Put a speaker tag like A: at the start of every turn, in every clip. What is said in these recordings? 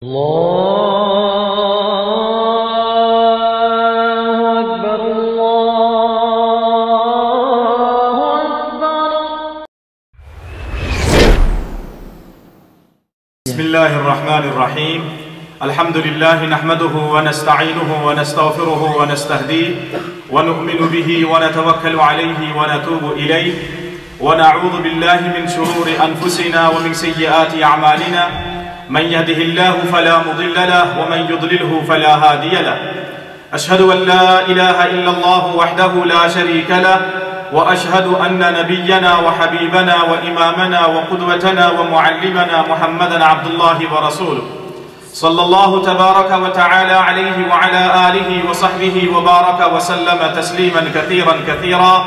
A: الله أكبر الله أكبر.
B: بسم الله الرحمن الرحيم. الحمد لله نحمده ونستعينه ونستغفره ونستهديه ونؤمن به ونتوكل عليه ونتوب إليه ونعوذ بالله من شرور أنفسنا ومن سيئات أعمالنا. من يهده الله فلا مضل له ومن يضلله فلا هادي له. أشهد أن لا إله إلا الله وحده لا شريك له وأشهد أن نبينا وحبيبنا وإمامنا وقدوتنا ومعلمنا محمدا عبد الله ورسوله صلى الله تبارك وتعالى عليه وعلى آله وصحبه وبارك وسلم تسليما كثيرا كثيرا.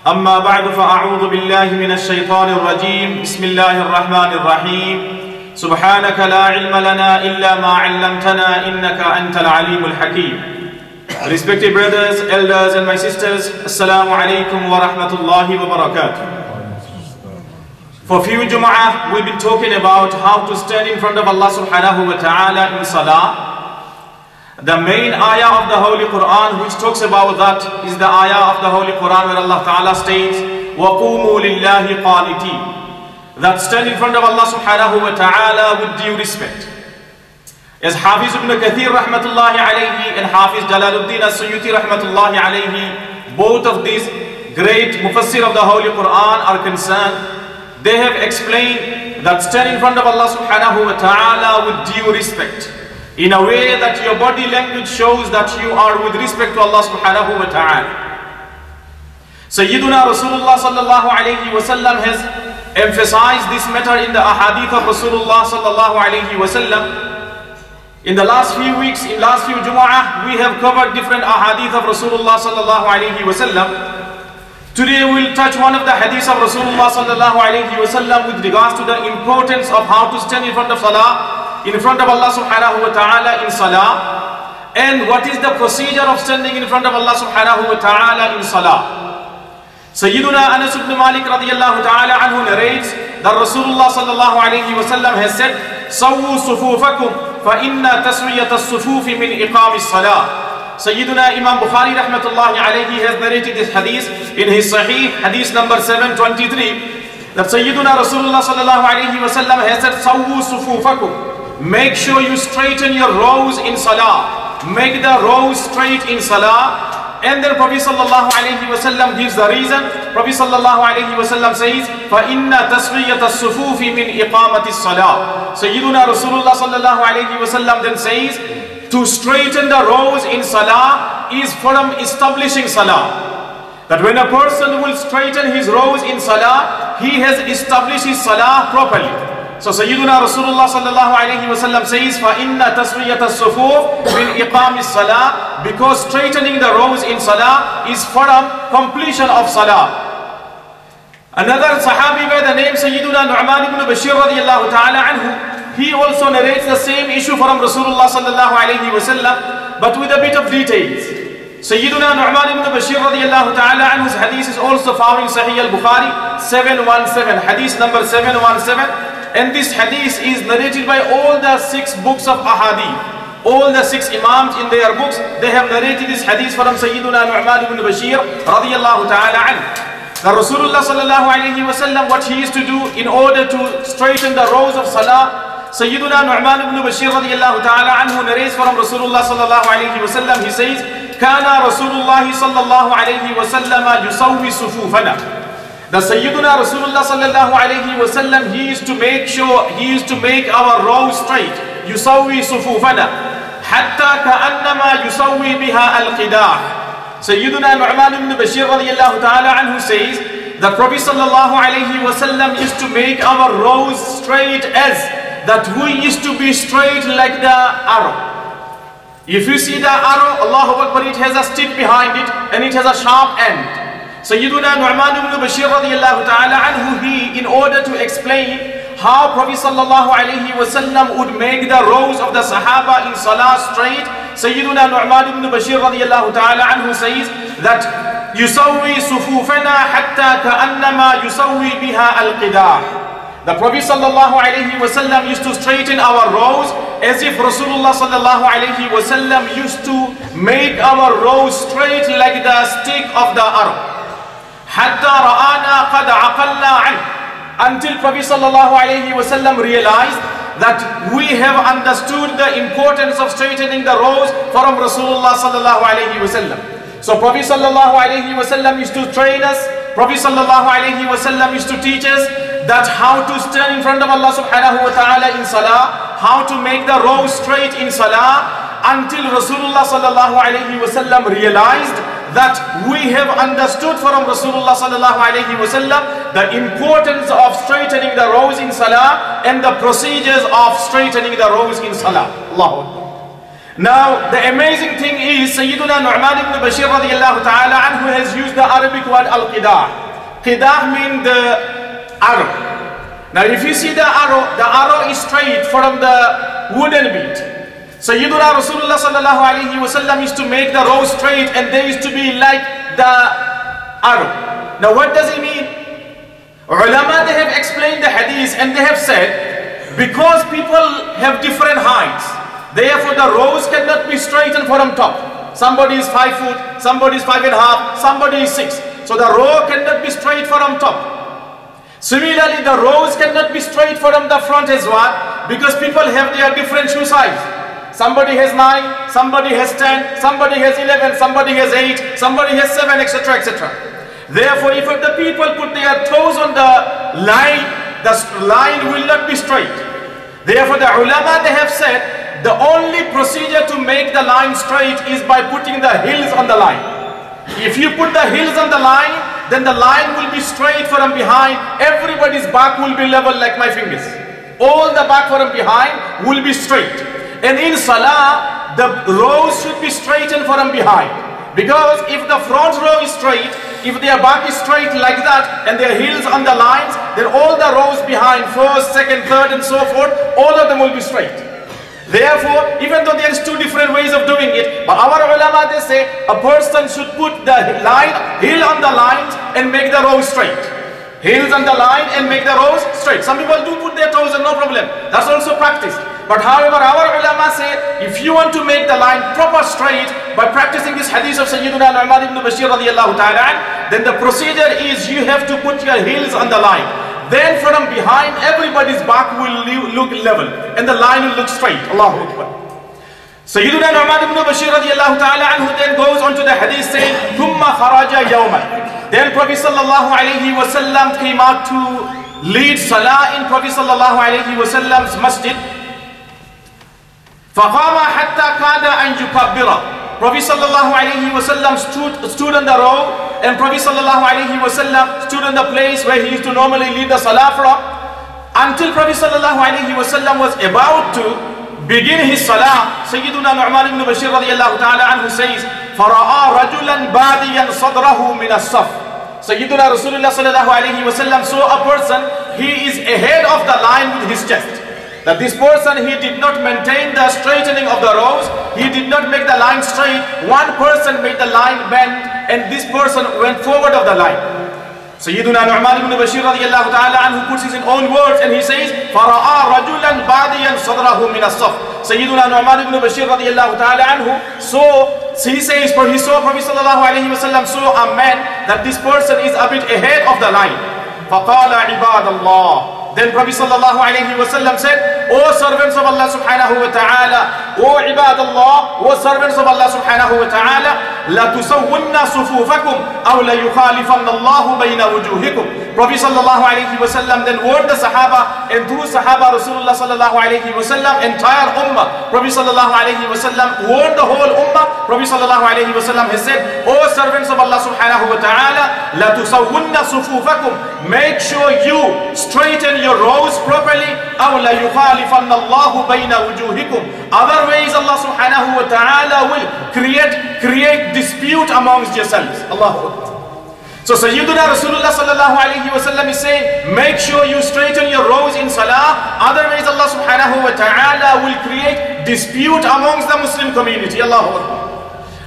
B: أما بعد فأعوذ بالله من الشيطان الرجيم. بسم الله الرحمن الرحيم. سبحانك لا علم لنا إلا ما علمتنا إنك أنت العليم الحكيم. Respected brothers, elders and my sisters, Assalamu alaikum wa rahmatullahi wa barakatuh. For few Jum'ah, we've been talking about how to stand in front of Allah subhanahu wa ta'ala in Salah. The main ayah of the Holy Quran which talks about that is the ayah of the Holy Quran where Allah ta'ala states, وَقُومُوا لِلَّهِ قَانِتِينَ. That stand in front of Allah subhanahu wa ta'ala with due respect. As Hafiz ibn Kathir rahmatullahi alayhi and Hafiz Jalaluddin as-Suyuti rahmatullahi alayhi, both of these great mufassir of the Holy Quran are concerned, they have explained that stand in front of Allah subhanahu wa ta'ala with due respect, in a way that your body language shows that you are with respect to Allah subhanahu wa ta'ala. Sayyiduna Rasulullah sallallahu alayhi wa sallam has emphasized this matter in the ahadith of Rasulullah sallallahu alayhi wa sallam. In the last few weeks, in last few Jumu'ah, we have covered different ahadith of Rasulullah sallallahu alayhi wa sallam. Today we will touch one of the hadiths of Rasulullah sallallahu alayhi wa sallam with regards to the importance of how to stand in front of Salah, in front of Allah subhanahu wa ta'ala in Salah, and what is the procedure of standing in front of Allah subhanahu wa ta'ala in Salah. Sayyiduna Anas ibn Malik radiyallahu ta'ala anhu narrates that Rasulullah sallallahu alayhi wa sallam has said, "Sawwu sufufakum fa inna taswiyat as-sufuf min iqam as-salah." Sayyiduna Imam Bukhari rahmatullahi alayhi has narrated this hadith in his Sahih, hadith number 723, that Sayyiduna Rasulullah sallallahu alayhi wa sallam has said, "Sawwu sufufakum." Make sure you straighten your rows in Salah. Make the rows straight in Salah. And then Prophet sallallahu alayhi wa sallam gives the reason. Prophet sallallahu alayhi wa sallam says, فَإِنَّ تَسْوِيَّةَ الصُّفُوفِ مِنْ إِقَامَةِ الصَّلَاةِ. Sayyiduna Rasulullah sallallahu alayhi wa sallam then says, to straighten the rows in Salah is from establishing Salah. That when a person will straighten his rows in Salah, he has established his Salah properly. So Sayyiduna Rasulullah sallallahu alayhi wa sallam says, فَإِنَّ تَسْوِيَّةَ الصُّفُوفِ مِنْ إِقَامِ الصَّلَاةِ, because straightening the rows in Salah is for completion of Salah. Another Sahabi by the name Sayyiduna Nu'man ibn Bashir radiyallahu ta'ala anhu, he also narrates the same issue from Rasulullah sallallahu alayhi wa sallam, but with a bit of details. Sayyiduna Nu'man ibn Bashir radiyallahu ta'ala anhu's hadith is also found in Sahih al-Bukhari 717, hadith number 717. And this hadith is narrated by all the 6 books of ahadith. All the 6 imams in their books, they have narrated this hadith from Sayyiduna Nu'man ibn Bashir radiyallahu ta'ala anhu. The Rasulullah sallallahu alayhi wa sallam, what he used to do in order to straighten the rows of Salah, Sayyiduna Nu'man ibn Bashir radiyallahu ta'ala anhu narrates from Rasulullah sallallahu alayhi wa sallam, he says, كَانَ رَسُولُ اللَّهِ صَلَّى اللَّهُ عَلَيْهِ وَسَلَّمَ يُسَوِّي صُفُوفَنَا. The Sayyiduna Rasulullah sallallahu alayhi wa sallam, he used to make our rows straight. يُسَوِّي صُفُوفَنَا حَتَّى كَأَنَّمَا يُسَوِّي بِهَا الْقِدَاحِ. Sayyiduna Nu'man ibn Bashir radiyallahu ta'ala anhu says, the Prophet sallallahu alayhi wa sallam used to make our rows straight as that we used to be straight like the arrow. If you see the arrow, Allahu Akbar, it has a stick behind it and it has a sharp end. Sayyiduna Nu'man ibn Bashir radiyallahu ta'ala anhu, he, in order to explain how Prophet sallallahu alayhi wa sallam would make the rows of the Sahaba in Salah straight, Sayyiduna Nu'man ibn Bashir radiyallahu ta'ala anhu says that يُسَوِّي صُفُوفَنَا حَتَّى كَأَنَّمَا يُسَوِّي بِهَا الْقِدَاحِ. The Prophet sallallahu alaihi wasallam used to straighten our rows as if Rasulullah sallallahu alaihi wasallam used to make our rows straight like the stick of the arrow. Hatta ra'ana qad aqalna an, until Prophet sallallahu alaihi wasallam realized that we have understood the importance of straightening the rows from Rasulullah sallallahu alaihi wasallam. So Prophet sallallahu alaihi wasallam used to train us. Prophet sallallahu alaihi wasallam used to teach us that how to stand in front of Allah subhanahu wa ta'ala in salah, how to make the row straight in salah, until Rasulullah sallallahu alaihi wasallam realized that we have understood from Rasulullah sallallahu alaihi wasallam the importance of straightening the rows in salah and the procedures of straightening the rows in salah. Allahu Akbar. Now the amazing thing is Sayyiduna Nu'man ibn Bashir radiyallahu ta'ala anhu has used the Arabic word al-qidah. Qidah means the arrow. Now if you see the arrow is straight from the wooden bead. Sayyiduna Rasulullah sallallahu alaihi wasallam used to make the row straight, and they used to be like the arrow. Now what does it mean? Ulama, they have explained the hadith and they have said, because people have different heights, therefore the rows cannot be straightened from top. Somebody is 5 foot, somebody is 5.5, somebody is 6. So the row cannot be straight from top. Similarly, the rows cannot be straight from the front as well, because people have their different shoe size. Somebody has 9, somebody has 10, somebody has 11, somebody has 8, somebody has 7, etc., etc. Therefore, if the people put their toes on the line will not be straight. Therefore, the ulama, they have said, the only procedure to make the line straight is by putting the heels on the line. If you put the heels on the line, then the line will be straight from behind. Everybody's back will be level like my fingers. All the back from behind will be straight. And in salah, the rows should be straightened from behind. Because if the front row is straight, if their back is straight like that, and their heels on the lines, then all the rows behind, first, second, third, and so forth, all of them will be straight. Therefore, even though there is two different ways of doing it, but our ulama, they say a person should put the heel on the lines and make the rows straight. Heels on the line and make the rows straight. Some people do put their toes and no problem. That's also practiced. But however, our ulama say, if you want to make the line proper straight by practicing this hadith of Sayyiduna Nu'man ibn Bashir radiyallahu ta'ala, then the procedure is you have to put your heels on the line. Then from behind, everybody's back will look level and the line will look straight. Allahu Akbar. Sayyiduna Nu'man ibn Bashir radiyallahu ta'ala anhu then goes on to the hadith saying, ثُمَّ خَرَجَ يَوْمًا. Then Prophet sallallahu alayhi wa sallam came out to lead salah in Prophet sallallahu alayhi wa sallam's masjid. فَقَامَ حَتَّى كَادَ أَنْ يُكَبِّرَ. Prophet sallallahu alayhi wa sallam stood on the row, and Prophet sallallahu alayhi wa sallam stood on the place where he used to normally lead the salah from, until Prophet sallallahu alayhi wa sallam was about to begin his salah. Sayyiduna Nu'man ibn Bashir radiyallahu ta'ala anhu says, فَرَآ رَجُلًا بَادِيًا صَدْرَهُ مِنَ الصَّفْ. Sayyiduna Rasulullah sallallahu alayhi wa sallam saw a person, he is ahead of the line with his chest. That this person, he did not maintain the straightening of the rows, he did not make the line straight. One person made the line bend, and this person went forward of the line. Sayyiduna Nu'man ibn Bashir radiyallahu ta'ala anhu puts his own words and he says, فَرَآ رَجُلًا بَادِيًا صَدْرَهُ مِنَ الصَّفْ. Sayyiduna Nu'man ibn Bashir radiyallahu ta'ala anhu he says, for he saw Prophet sallallahu alayhi wa sallam saw a man that this person is a bit ahead of the line. فَقَالَ عِبَادَ اللَّهِ. Then Prophet sallallahu alayhi wa sallam said, O servants of Allah subhanahu wa ta'ala, O ibadallah, O servants of Allah subhanahu wa ta'ala, la tusawwunna sufufakum aw la yukhalifan Allahu bayna wujuhikum. Prophet sallallahu alayhi wa sallam then warned the Sahaba, and through Sahaba Rasulullah sallallahu alayhi wa sallam, entire ummah, Prophet sallallahu alayhi wa sallam warned the whole ummah. Prophet sallallahu alayhi wa sallam has said, O servants of Allah subhanahu wa ta'ala, la tusawwunna sufufakum, make sure you straighten your rows properly, aw la yukhalifan Allahu bayna wujuhikum. Otherwise Allah subhanahu wa ta'ala will create dispute amongst yourselves. Allahu Akbar. So Sayyiduna Rasulullah sallallahu alayhi wa sallam is saying, make sure you straighten your rows in salah, otherwise Allah subhanahu wa ta'ala will create dispute amongst the Muslim community. Allahu Akbar.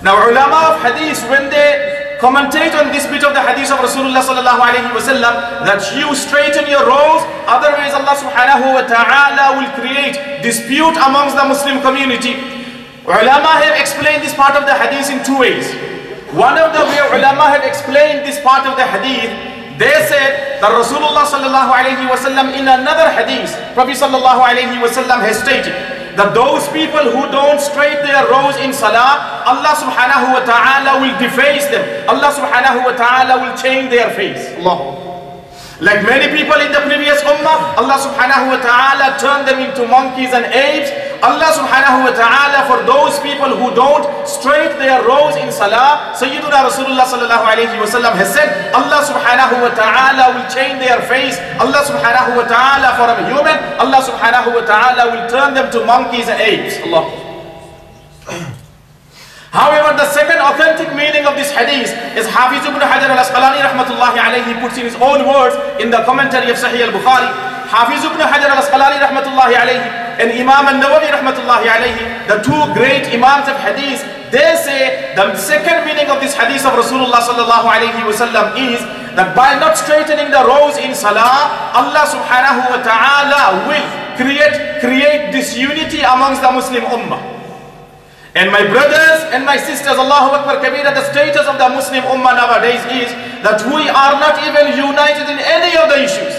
B: Now ulama of hadith, when they commentate on this bit of the hadith of Rasulullah sallallahu alayhi wa sallam, that you straighten your rows, otherwise Allah subhanahu wa ta'ala will create dispute amongst the Muslim community. Ulama have explained this part of the hadith in two ways. One of the way ulama had explained this part of the hadith, they said that Rasulullah sallallahu alayhi wa sallam in another hadith, Prophet sallallahu alayhi wa sallam has stated that those people who don't straighten their rows in salah, Allah subhanahu wa ta'ala will deface them. Allah subhanahu wa ta'ala will change their face. Allah. Like many people in the previous ummah, Allah subhanahu wa ta'ala turned them into monkeys and apes. Allah subhanahu wa ta'ala, for those people who don't straighten their rows in salah, Sayyiduna Rasulullah sallallahu alayhi wa sallam has said, Allah subhanahu wa ta'ala will change their face. Allah subhanahu wa ta'ala, for a human, Allah subhanahu wa ta'ala will turn them to monkeys and apes. Allah. However, the second authentic meaning of this hadith is Hafiz ibn Hajar al-Asqalani rahmatullahi alayhi puts in his own words in the commentary of Sahih al-Bukhari. Hafiz ibn Hajar al-Asqalani rahmatullahi alayhi and Imam al-Nawawi rahmatullahi alayhi, the two great imams of hadith, they say the second meaning of this hadith of Rasulullah sallallahu alayhi wa sallam is that by not straightening the rows in salah, Allah subhanahu wa ta'ala will create disunity amongst the Muslim ummah. And my brothers and my sisters, Allahu Akbar Kabira, the status of the Muslim Ummah nowadays is that we are not even united in any of the issues.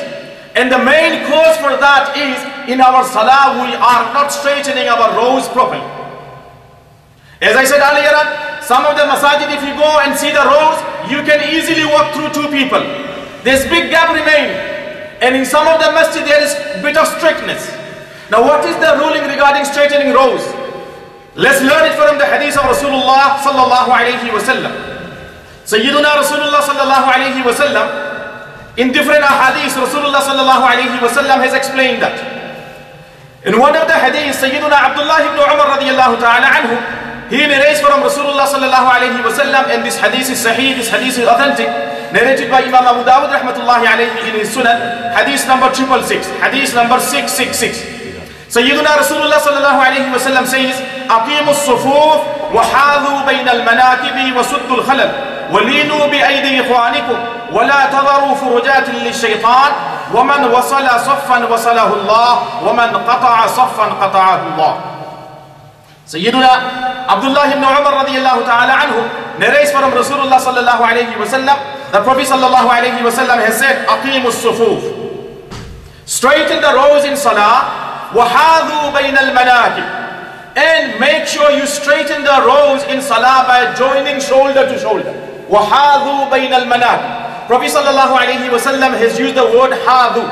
B: And the main cause for that is in our salah we are not straightening our rows properly. As I said earlier on, some of the masajid, if you go and see the rows, you can easily walk through two people. There's big gap remaining. And in some of the masjid there is a bit of strictness. Now what is the ruling regarding straightening rows? Let's learn it from the hadith of Rasulullah sallallahu alayhi wa sallam. Sayyiduna Rasulullah sallallahu alayhi wa sallam, in different hadiths, Rasulullah sallallahu alayhi wa sallam has explained that. In one of the hadiths, Sayyiduna Abdullah ibn Umar radiyallahu ta'ala anhu, he narrates from Rasulullah sallallahu alayhi wa sallam, and this hadith is sahih, this hadith is authentic, narrated by Imam Abu Dawud rahmatullahi alayhi in his sunan, hadith number 666, hadith number 666. Sayyiduna Rasulullah sallallahu alayhi wa sallam says, أقيموا الصفوف وحاذوا بين المناكب وسدوا الخلل ولينوا بأيدي إخوانكم ولا تذروا فرجات للشيطان ومن وصل صفا وصله الله ومن قطع صفا قطعه الله. Sayyiduna Abdullah ibn Umar radiyallahu ta'ala anhu narrates from Rasulullah sallallahu alayhi wa sallam, the Prophet sallallahu alayhi wa sallam has said, أقيموا الصفوف, straighten the rows in salah, وحاذوا بين المناكب, and make sure you straighten the rows in salah by joining shoulder to shoulder. وَحَاذُوا بَيْنَ الْمَنَاكِبِ. Prophet sallallahu alayhi wa sallam has used the word hādhu.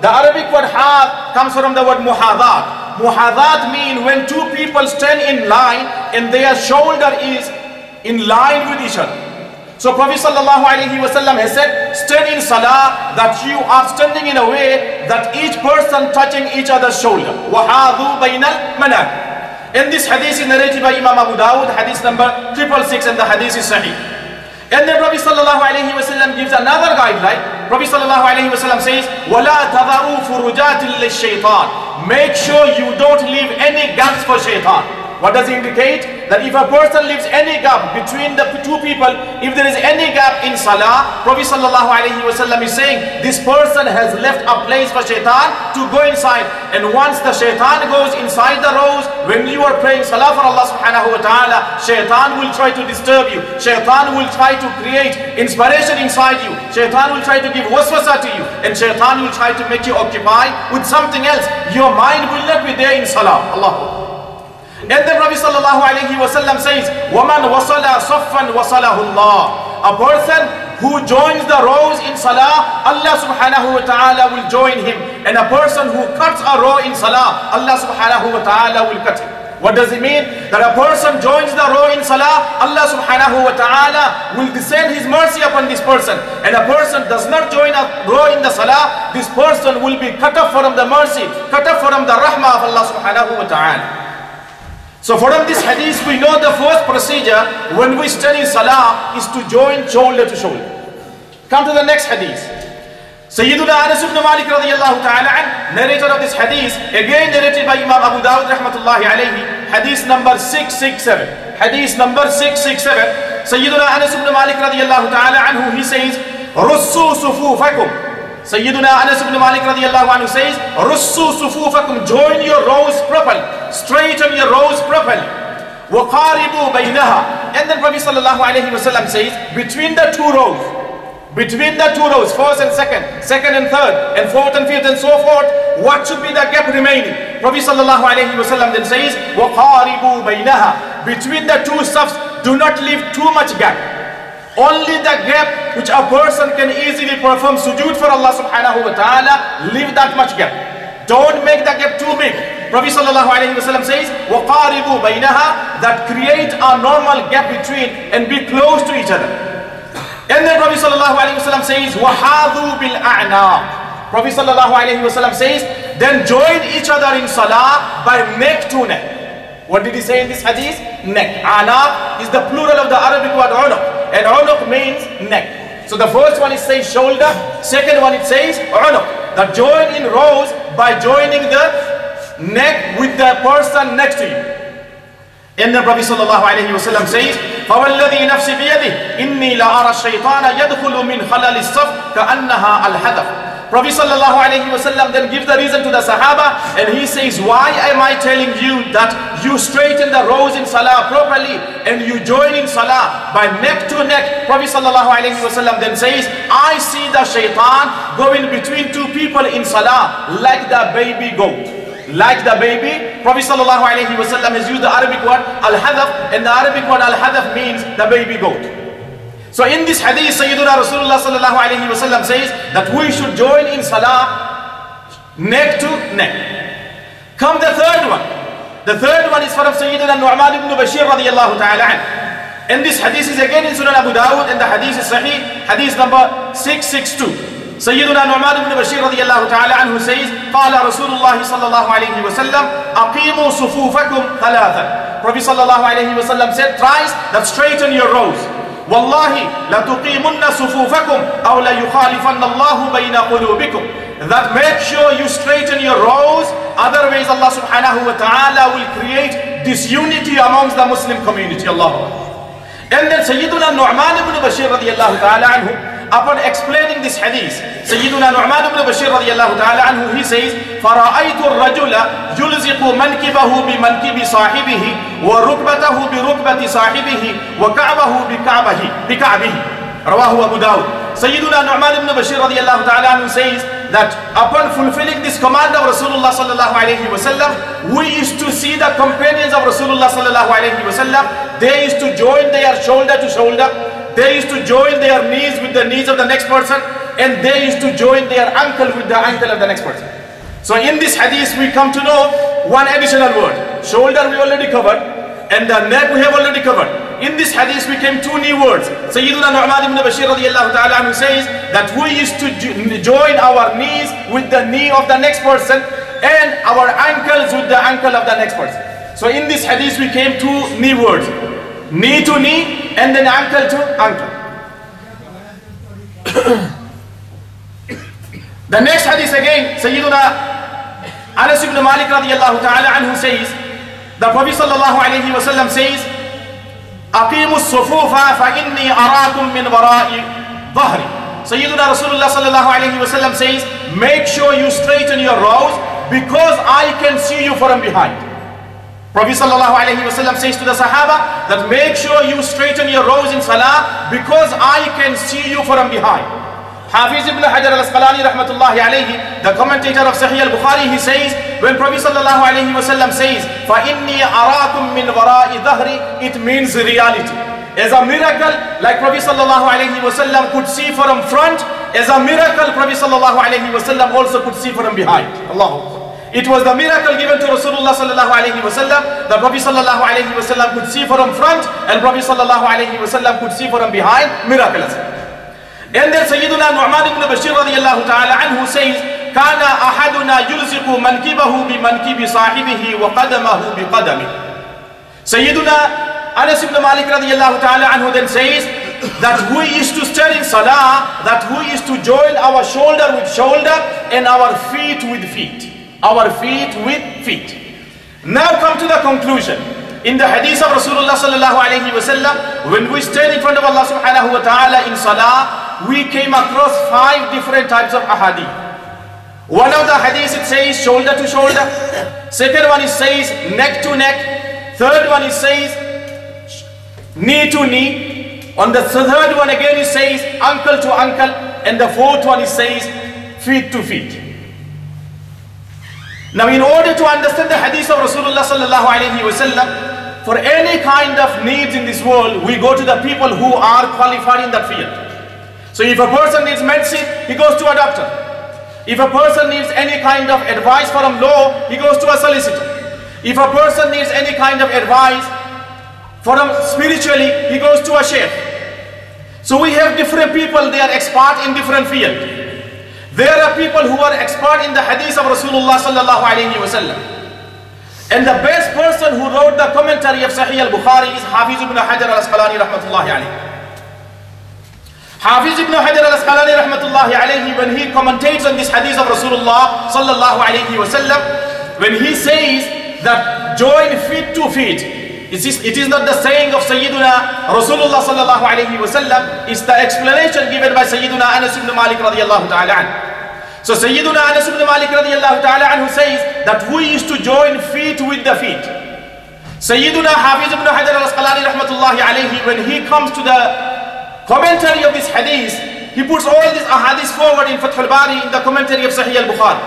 B: The Arabic word hād comes from the word muhadhat. Muhadhat means when two people stand in line and their shoulder is in line with each other. So Prophet sallallahu alayhi wa sallam has said, stand in salah that you are standing in a way that each person touching each other's shoulder. وَحَاذُوا بَيْنَ الْمَنَاكِبِ. And this hadith is narrated by Imam Abu Dawud, hadith number 666, and the hadith is sahih. And then Prophet sallallahu alayhi wa sallam gives another guideline. Prophet sallallahu alayhi wa sallam says, وَلَا تَذَرُوا فُرُجَاتٍ لِلشَّيْطَانِ. Make sure you don't leave any gaps for shaitan. What does it indicate? That if a person leaves any gap between the two people, if there is any gap in salah, Prophet sallallahu alayhi wa sallam is saying, this person has left a place for shaitan to go inside. And once the shaitan goes inside the rows, when you are praying salah for Allah subhanahu wa ta'ala, shaitan will try to disturb you. Shaitan will try to create inspiration inside you. Shaitan will try to give waswasa to you. And shaitan will try to make you occupy with something else. Your mind will not be there in salah. Allah. And then Prophet sallallahu alayhi wa sallam says, وَمَنْ وَصَلَ صَفًّا وَصَلَهُ اللَّهُ. A person who joins the rows in salah, Allah subhanahu wa ta'ala will join him. And a person who cuts a row in salah, Allah subhanahu wa ta'ala will cut him. What does it mean? That a person joins the row in salah, Allah subhanahu wa ta'ala will descend his mercy upon this person. And a person does not join a row in the salah, this person will be cut off from the mercy, cut off from the rahmah of Allah subhanahu wa ta'ala. So from this hadith we know the first procedure when we study salah is to join shoulder to shoulder. Come to the next hadith. Sayyiduna Anas ibn Malik radiyallahu ta'ala an, narrator of this hadith, again narrated by Imam Abu Dawud rahmatullahi alayhi, hadith number 667. Hadith number 667. Sayyiduna Anas ibn Malik radiyallahu ta'ala anhu, he says, Russu sufufakum. Sayyiduna Anas ibn Malik radiyallahu anhu says, Russu sufufakum, join your rows properly, straighten your rows properly. وَقَارِبُوا بَيْنَهَا. And then Prophet sallallahu alayhi wa sallam says, between the two rows, first and second, second and third, and fourth and fifth, and so forth, what should be the gap remaining? Prophet sallallahu alayhi wa sallam then says, وَقَارِبُوا بَيْنَهَا. Between the two stuffs, do not leave too much gap. Only the gap which a person can easily perform sujood for Allah subhanahu wa ta'ala, leave that much gap. Don't make the gap too big. Prophet sallallahu alayhi wa sallam says, وَقَارِبُوا بَيْنَهَا, that create a normal gap between and be close to each other. And then Prophet sallallahu alayhi wa sallam says, وَحَاذُوا بِالْأَعْنَاقِ. Prophet sallallahu alayhi wa sallam says, then join each other in salah by neck to neck. What did he say in this hadith? Neck. Anaq is the plural of the Arabic word unuq, and unuq means neck. So the first one it says shoulder, second one it says unuq. That join in rows by joining the neck with the person next to you. And then Prophet sallallahu alayhi wa sallam says, فَوَالَّذِي نَفْسِ بِيَدِهِ إِنِّي لَأَرَى الشَّيْطَانَ يَدْخُلُ مِنْ خَلَلِ الصَّفْ كَأَنَّهَا الْحَدَفِ. Prophet sallallahu alayhi wa sallam then gives the reason to the Sahaba, and he says, why am I telling you that you straighten the rows in salah properly and you join in salah by neck to neck? Prophet sallallahu alayhi wa sallam then says, I see the shaitan going between two people in salah like the baby goat. Like the baby. Prophet sallallahu alayhi wa sallam has used the Arabic word al-hadaf, and the Arabic word al-hadaf means the baby goat. So in this hadith, Sayyiduna Rasulullah sallallahu alayhi wa sallam says that we should join in salah neck to neck. Come the third one. The third one is from Sayyiduna Nu'man ibn Bashir radiyallahu ta'ala anhu. And this hadith is again in Sunan Abu Dawud, and the hadith is sahih, hadith number 662. Sayyiduna Nu'man ibn Bashir radiyallahu ta'ala anhu says, قال رسول الله صلى الله عليه وسلم أقيموا صفوفكم ثلاثا. Prophet sallallahu alayhi wa sallam said thrice that straighten your rows. والله لتقيمن صفوفكم أو ليخالفن الله بين قلوبكم. That make sure you straighten your rows, otherwise Allah subhanahu wa ta'ala will create disunity amongst the Muslim community. Allah. And then Sayyiduna Nu'man ibn Bashir radiyallahu ta'ala anhu, upon explaining this hadith, Sayyiduna Nu'man ibn Bashir radiyallahu ta'ala anhu, he says, فَرَأَيْتُ الرَّجُلَ يُلْزِقُ مَنْكِبَهُ بِمَنْكِبِ صَاحِبِهِ وَرُكْبَتَهُ بِرُكْبَةِ صَاحِبِهِ وَكَعْبَهُ بِكَعْبِهِ. Rawahu Abu Dawud. Sayyiduna Nu'man ibn Bashir radiyallahu ta'ala anhu says that upon fulfilling this command of Rasulullah sallallahu alayhi wa sallam, we used to see the companions of Rasulullah sallallahu alayhi wa sallam, they used to join their shoulder to shoulder, they used to join their knees with the knees of the next person, and they used to join their ankle with the ankle of the next person. So in this hadith we come to know one additional word. Shoulder we already covered, and the neck we have already covered. In this hadith we came two new words. Sayyiduna Nu'man ibn Bashir radiyallahu ta'ala anhu says that we used to join our knees with the knee of the next person and our ankles with the ankle of the next person. So in this hadith we came two new words. Knee to knee and then ankle to ankle. The next hadith again, Sayyiduna Anas ibn Malik radiyallahu ta'ala anhu says, the Prophet sallallahu alayhi wa sallam says, أقيموا الصفوف فإني أراكم من وراء ظهري. Sayyiduna Rasulullah sallallahu alayhi wa sallam says, make sure you straighten your rows because I can see you from behind. Prophet sallallahu alayhi wa sallam says to the Sahaba that make sure you straighten your rows in salah because I can see you from behind. Hafiz ibn Hajar al-Asqalani rahmatullahi alayhi, the commentator of Sahih al-Bukhari, he says, when Prophet sallallahu alayhi wa sallam says, فَإِنِّي أَرَاكُم مِّن وَرَاءِ ظَهْرِ, it means reality. As a miracle, like Prophet sallallahu alayhi wa sallam could see from front, as a miracle, Prophet sallallahu alayhi wa sallam also could see from behind. Allah. It was the miracle given to Rasulullah sallallahu alayhi wa sallam, that Prophet sallallahu alayhi wa sallam could see from front, and Prophet sallallahu alayhi wa sallam could see from behind. Miraculous. And then Sayyiduna Nu'man ibn Bashir radiyallahu ta'ala anhu says, كَانَ أَحَدُنَا يُلْزِقُ مَنْكِبَهُ بِمَنْكِبِ صَاحِبِهِ وَقَدَمَهُ بِقَدَمِهِ. Sayyiduna Anas ibn Malik radiyallahu ta'ala anhu then says that we used to stand in salah, that we used to join our shoulder with shoulder and our feet with feet. Our feet with feet. Now come to the conclusion. In the hadith of Rasulullah sallallahu alayhi wasallam, when we stand in front of Allah subhanahu wa ta'ala in salah, we came across 5 different types of ahadith. One of the hadiths it says shoulder to shoulder. Second one it says neck to neck. Third one it says knee to knee. On the third one again it says ankle to ankle. And the fourth one it says feet to feet. Now in order to understand the hadith of Rasulullah sallallahu alayhi wasallam, for any kind of needs in this world, we go to the people who are qualified in that field. So if a person needs medicine, he goes to a doctor. If a person needs any kind of advice from law, he goes to a solicitor. If a person needs any kind of advice from spiritually, he goes to a sheikh. So we have different people, they are expert in different fields. There are people who are expert in the hadith of Rasulullah sallallahu alayhi wasallam. And the best person who wrote the commentary of Sahih al-Bukhari is Hafiz ibn Hajar al-Asqalani rahmatullahi alayhi. Hafiz ibn Hajar al-Asqalani rahmatullahi alayhi, when he commentates on this hadith of Rasulullah sallallahu alayhi wasallam, when he says that join feet to feet, it is not the saying of Sayyiduna Rasulullah sallallahu alayhi wasallam, it's the explanation given by Sayyiduna Anas ibn Malik radiyallahu ta'ala anhu. So Sayyiduna Anas ibn Malik radiyallahu ta'ala anhu says that we used to join feet with the feet. Sayyiduna Hafiz ibn Hajar al-Asqalani rahmatullahi alayhi, when he comes to the commentary of this hadith, he puts all these ahadith forward in Fath al-Bari in the commentary of Sahih al-Bukhari.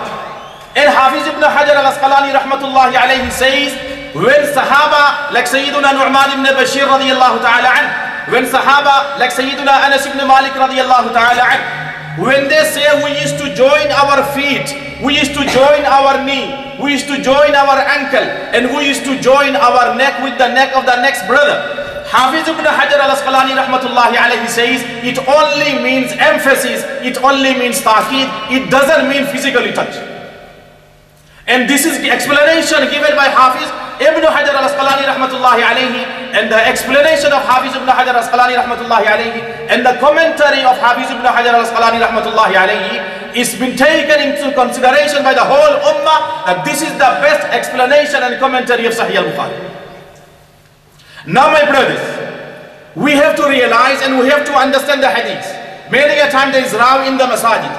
B: And Hafiz ibn Hajar al-Asqalani rahmatullahi alayhi says, when Sahaba like Sayyiduna Nu'man ibn Bashir radiyallahu ta'ala anhu, when Sahaba like Sayyiduna Anas ibn Malik radiyallahu ta'ala anhu, when they say we used to join our feet, we used to join our knee, we used to join our ankle, and we used to join our neck with the neck of the next brother, Hafiz ibn Hajar al-Asqalani rahmatullahi alayhi says it only means emphasis, it only means ta'keed, it doesn't mean physically touch. And this is the explanation given by Hafiz ibn Hajar al-Asqalani rahmatullahi alayhi, and the explanation of Hafiz ibn Hajar al-Asqalani rahmatullahi alayhi, and the commentary of Hafiz ibn Hajar al-Asqalani rahmatullahi alayhi is been taken into consideration by the whole ummah that this is the best explanation and commentary of Sahih al-Bukhari. Now my brothers, we have to realize and we have to understand the hadith. Many a time there is raw in the masajid.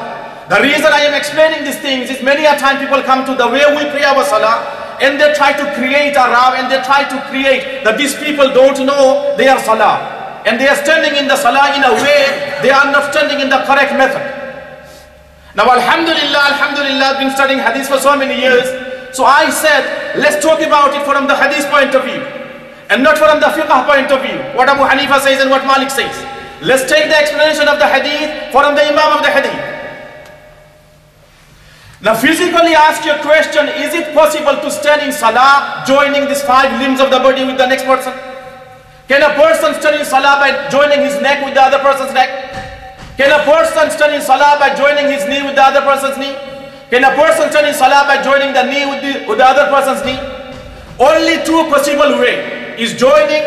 B: The reason I am explaining these things is many a time people come to the way we pray our salah, and they try to create a raw, and they try to create that these people don't know their salah, and they are standing in the salah in a way they are not standing in the correct method. Now alhamdulillah, I've been studying hadith for so many years, so I said let's talk about it from the hadith point of view and not from the fiqh point of view, what Abu Hanifa says and what Malik says. Let's take the explanation of the hadith from the imam of the hadith. Now physically ask your question, is it possible to stand in salah joining these 5 limbs of the body with the next person? Can a person stand in salah by joining his neck with the other person's neck? Can a person stand in salah by joining his knee with the other person's knee? Can a person stand in salah by joining the knee with the other person's knee? Only 2 possible ways is joining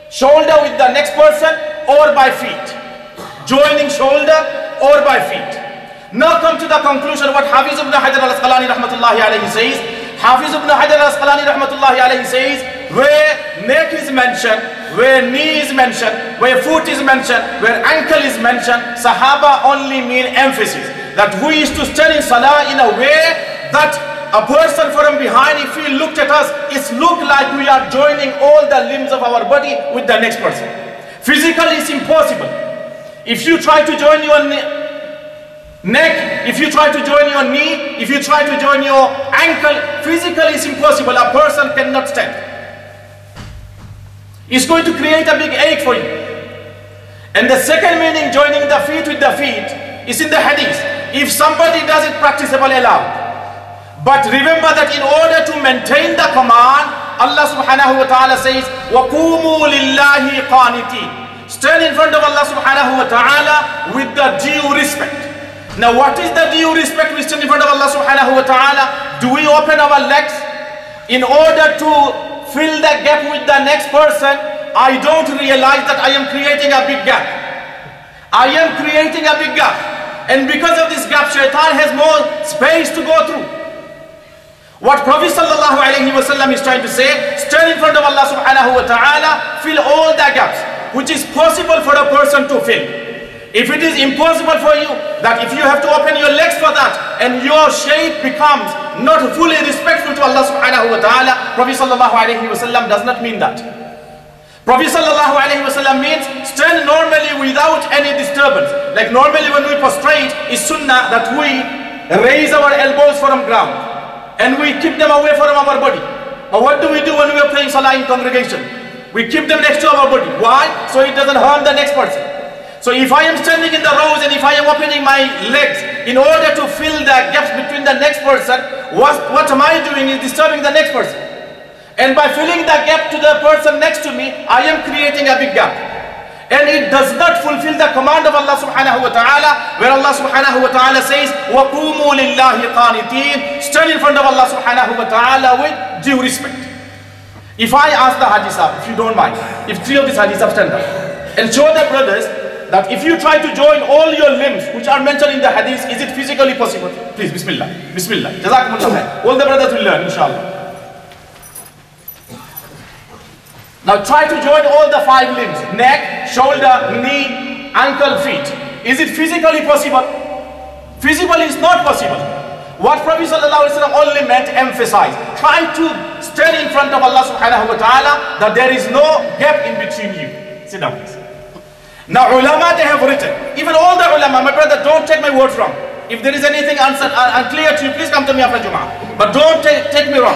B: shoulder with the next person or by feet. Joining shoulder or by feet. Now come to the conclusion what Hafiz ibn Hajar al-Asqalani rahmatullahi alayhi says. Hafiz ibn Hajar al-Asqalani rahmatullahi alayhi says, where neck is mentioned, where knee is mentioned, where foot is mentioned, where ankle is mentioned, Sahaba only mean emphasis. That we used to stand in salah in a way that a person from behind, if he looked at us, it looked like we are joining all the limbs of our body with the next person. Physically it's impossible. If you try to join your neck, if you try to join your knee, if you try to join your ankle, physically it's impossible. A person cannot stand. It's going to create a big ache for you. And the second meaning, joining the feet with the feet, is in the hadith. If somebody does it, practicable allowed. But remember that in order to maintain the command, Allah subhanahu wa ta'ala says, وَقُومُوا لِلَّهِ قَانِتِينَ. Stand in front of Allah subhanahu wa ta'ala with the due respect. Now what is the due respect we stand in front of Allah subhanahu wa ta'ala? Do we open our legs in order to fill the gap with the next person? I don't realize that I am creating a big gap. I am creating a big gap. And because of this gap, shaitan has more space to go through. What Prophet sallallahu alaihi wasallam is trying to say, stand in front of Allah subhanahu wa ta'ala, fill all the gaps which is possible for a person to fill. If it is impossible for you, that if you have to open your legs for that and your shape becomes not fully respectful to Allah subhanahu wa ta'ala, Prophet sallallahu alaihi wasallam does not mean that. Prophet sallallahu alaihi wasallam means stand normally without any disturbance. Like normally when we prostrate, is sunnah that we raise our elbows from ground and we keep them away from our body. But what do we do when we are praying salah in congregation? We keep them next to our body. Why? So it doesn't harm the next person. So if I am standing in the rows and if I am opening my legs in order to fill the gaps between the next person, what am I doing is disturbing the next person. And by filling the gap to the person next to me, I am creating a big gap. And it does not fulfill the command of Allah subhanahu wa ta'ala, where Allah subhanahu wa ta'ala says, وَقُومُوا لِلَّهِ قَانِتِينَ. Stand in front of Allah subhanahu wa ta'ala with due respect. If I ask the Haji Sahib, if you don't mind, if 3 of these Haji Sahib stand up and show the brothers that if you try to join all your limbs which are mentioned in the hadith, is it physically possible? Please, Bismillah. Bismillah. Jazakumullah. All the brothers will learn, inshallah. Now try to join all the 5 limbs, neck, shoulder, knee, ankle, feet. Is it physically possible? Physically is not possible. What Prophet sallallahu alaihi wasallam only meant emphasize. Try to stand in front of Allah subhanahu wa ta'ala that there is no gap in between you. Sit down please. Now ulama, they have written, even all the ulama, my brother, don't take my words wrong. If there is anything unclear to you, please come to me after Jum'ah. But don't take me wrong.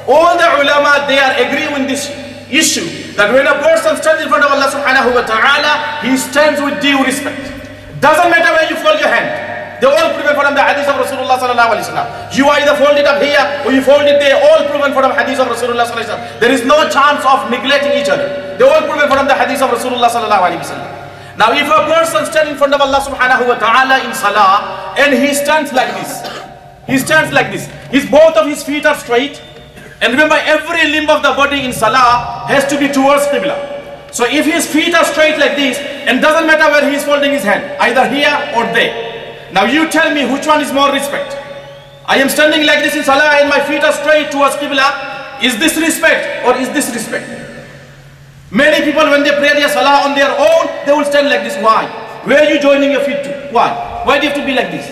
B: All the ulama, they are agreeing with this issue that when a person stands in front of Allah subhanahu wa ta'ala, he stands with due respect. Doesn't matter where you fold your hand. They all proven from the hadith of Rasulullah sallallahu alaihi wasallam. You either fold it up here or you fold it there. All proven from the hadith of Rasulullah sallallahu alaihi wasallam. There is no chance of neglecting each other. They all proven from the hadith of Rasulullah sallallahu alaihi wasallam. Now if a person stands in front of Allah subhanahu wa ta'ala in salah and he stands like this, both of his feet are straight. And remember, every limb of the body in salah has to be towards Qibla. So if his feet are straight like this, and doesn't matter where he is folding his hand, either here or there. Now you tell me which one is more respect. I am standing like this in salah and my feet are straight towards Qibla. Is this respect or is this respect? Many people when they pray their salah on their own, they will stand like this. Why? Where are you joining your feet to? Why? Why do you have to be like this?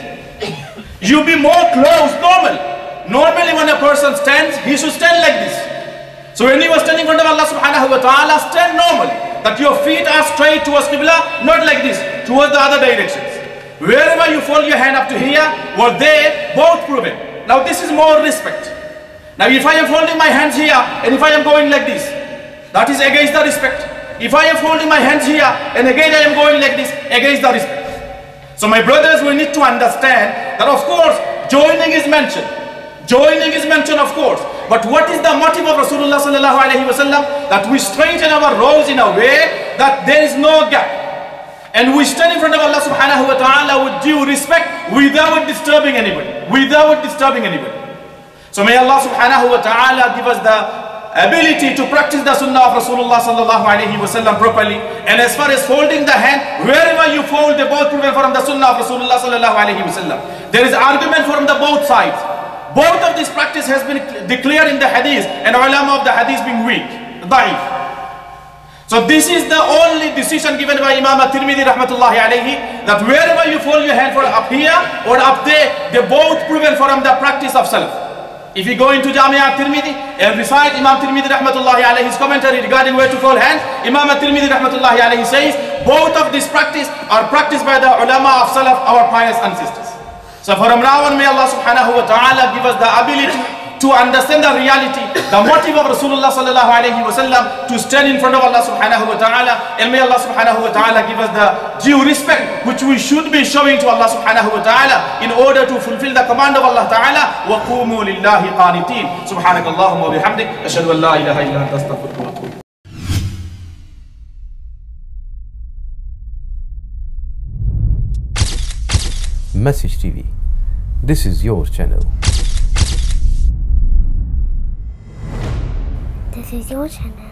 B: You be more close, normal. Normally when a person stands, he should stand like this. So when you are standing in front of Allah subhanahu wa ta'ala, stand normal. That your feet are straight towards Qibla, not like this, towards the other directions. Wherever you fold your hand up to here or there, both proven. Now this is more respect. Now if I am folding my hands here and if I am going like this, that is against the respect. If I am folding my hands here and again I am going like this, against the respect. So my brothers, we need to understand that of course, joining is mentioned. Joining is mentioned, of course, but what is the motive of Rasulullah sallallahu alaihi wasallam? That we straighten our rows in a way that there is no gap, and we stand in front of Allah subhanahu wa ta'ala with due respect, without disturbing anybody. So may Allah subhanahu wa ta'ala give us the ability to practice the sunnah of Rasulullah sallallahu alaihi wasallam properly. And as far as folding the hand, wherever you fold, they both proven from the sunnah of Rasulullah sallallahu alaihi wasallam. There is argument from the both sides. Both of this practice has been declared in the hadith, and ulama of the hadith being weak, da'if. So this is the only decision given by Imam at-Tirmidhi rahmatullahi alayhi, that wherever you fold your hand for up here or up there, they both proven from the practice of Salaf. If you go into Jamia at-Tirmidhi and recite Imam at-Tirmidhi rahmatullahi alayhi his commentary regarding where to fold hands, Imam at-Tirmidhi rahmatullahi alayhi says, both of these practice are practiced by the ulama of Salaf, our pious ancestors. So from now on, may Allah subhanahu wa ta'ala give us the ability to understand the reality, the motive of Rasulullah sallallahu alayhi wa sallam, to stand in front of Allah subhanahu wa ta'ala, and may Allah subhanahu wa ta'ala give us the due respect which we should be showing to Allah subhanahu wa ta'ala in order to fulfill the command of Allah ta'ala, وَقُومُوا لِلَّهِ قَانِتِينَ سُبْحَانَكَ اللَّهُمَّ وَبِحَمْدِكَ أَشْهَدُ أَن لَا إِلَهَ إِلَّا أَنْتَ أَسْتَغْفِرُكَ وَأَتُوبُ إِلَيْكَ.
C: MessageTv. This is your channel.
D: This is your channel.